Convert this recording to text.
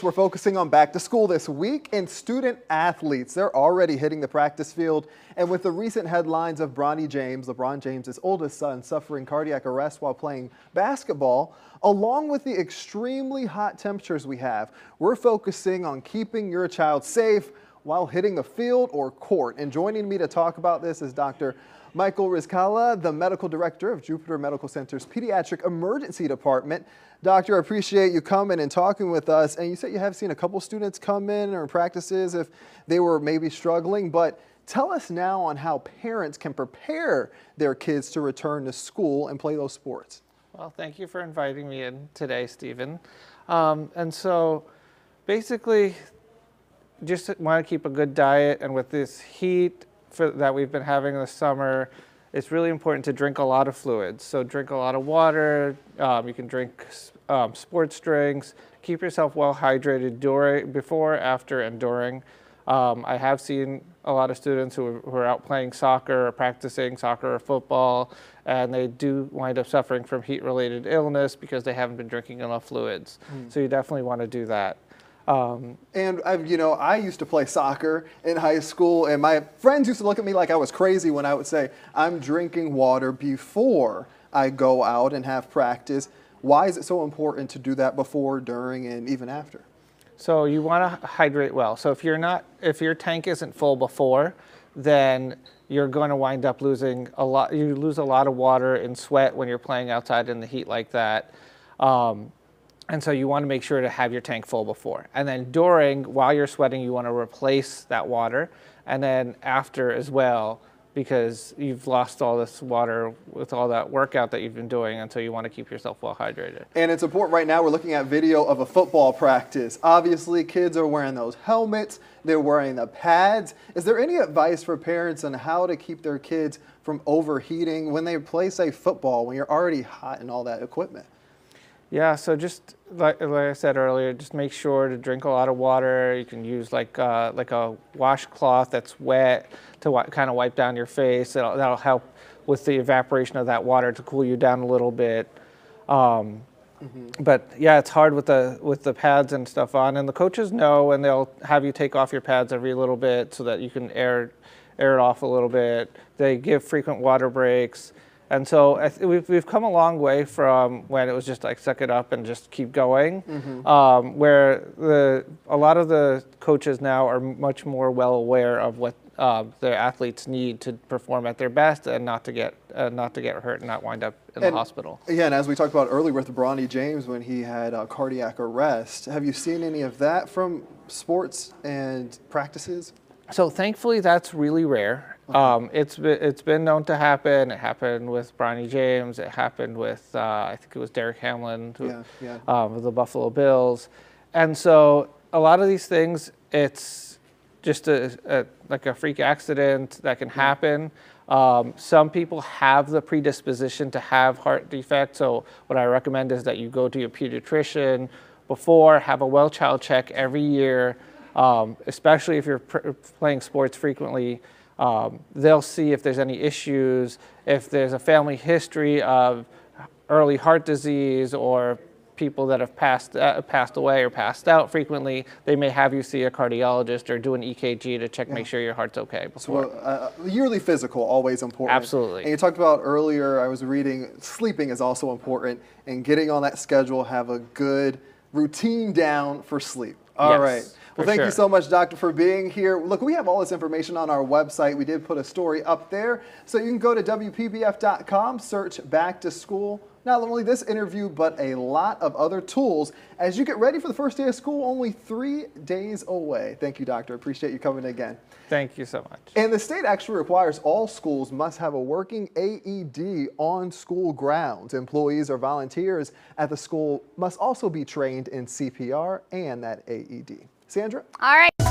We're focusing on back to school this week, and student athletes, they're already hitting the practice field. And with the recent headlines of Bronny James, LeBron James's oldest son, suffering cardiac arrest while playing basketball, along with the extremely hot temperatures we have, we're focusing on keeping your child safe while hitting the field or court. And joining me to talk about this is Dr. Michael Rizkallah, the medical director of Jupiter Medical Center's Pediatric Emergency Department. Doctor, I appreciate you coming and talking with us. And you said you have seen a couple students come in or practices if they were maybe struggling, but tell us now on how parents can prepare their kids to return to school and play those sports. Well, thank you for inviting me in today, Stephen. And so basically, just want to keep a good diet, and with this heat that we've been having this summer, it's really important to drink a lot of fluids. So drink a lot of water, you can drink sports drinks, keep yourself well hydrated before, after, and during. I have seen a lot of students who are out playing soccer or practicing soccer or football, and they do wind up suffering from heat-related illness because they haven't been drinking enough fluids. So you definitely want to do that. And I used to play soccer in high school, and my friends used to look at me like I was crazy when I would say, I'm drinking water before I go out and have practice. Why is it so important to do that before, during, and even after? So you want to hydrate well. So if your tank isn't full before, then you're going to wind up losing a lot. You lose a lot of water in sweat when you're playing outside in the heat like that. And so you want to make sure to have your tank full before. And then during, while you're sweating, you want to replace that water. And then after as well, because you've lost all this water with all that workout that you've been doing, and so you want to keep yourself well hydrated. And it's important right now, we're looking at video of a football practice. Obviously, kids are wearing those helmets, they're wearing the pads. Is there any advice for parents on how to keep their kids from overheating when they play, say, football, when you're already hot in all that equipment? Yeah, so just like I said earlier, just make sure to drink a lot of water. You can use like a washcloth that's wet to kind of wipe down your face. That'll help with the evaporation of that water to cool you down a little bit. But yeah, it's hard with the pads and stuff on, and the coaches know, and they'll have you take off your pads every little bit so that you can air it off a little bit. They give frequent water breaks. And so we've come a long way from when it was just like suck it up and just keep going, where a lot of the coaches now are much more well aware of what their athletes need to perform at their best and not to get hurt and not wind up in the hospital. Yeah, and as we talked about earlier with Bronny James when he had a cardiac arrest, have you seen any of that from sports and practices? So thankfully, that's really rare. It's been known to happen. It happened with Bronny James. It happened with I think it was Derek Hamlin with the Buffalo Bills. And so a lot of these things, it's just like a freak accident that can happen. Some people have the predisposition to have heart defects. So what I recommend is that you go to your pediatrician before, have a well child check every year. Especially if you're playing sports frequently, they'll see if there's any issues, if there's a family history of early heart disease or people that have passed away or passed out frequently. They may have you see a cardiologist or do an EKG to check, make sure your heart's okay before. So, yearly physical, always important. Absolutely. And you talked about earlier, I was reading, sleeping is also important, and getting on that schedule, have a good routine down for sleep. All right. Well, thank you so much, Doctor, for being here. Look, we have all this information on our website. We did put a story up there. So you can go to WPBF.com, search Back to School. Not only this interview, but a lot of other tools as you get ready for the first day of school, only 3 days away. Thank you, Doctor. Appreciate you coming again. Thank you so much. And the state actually requires all schools must have a working AED on school grounds. Employees or volunteers at the school must also be trained in CPR and that AED. Sandra? All right.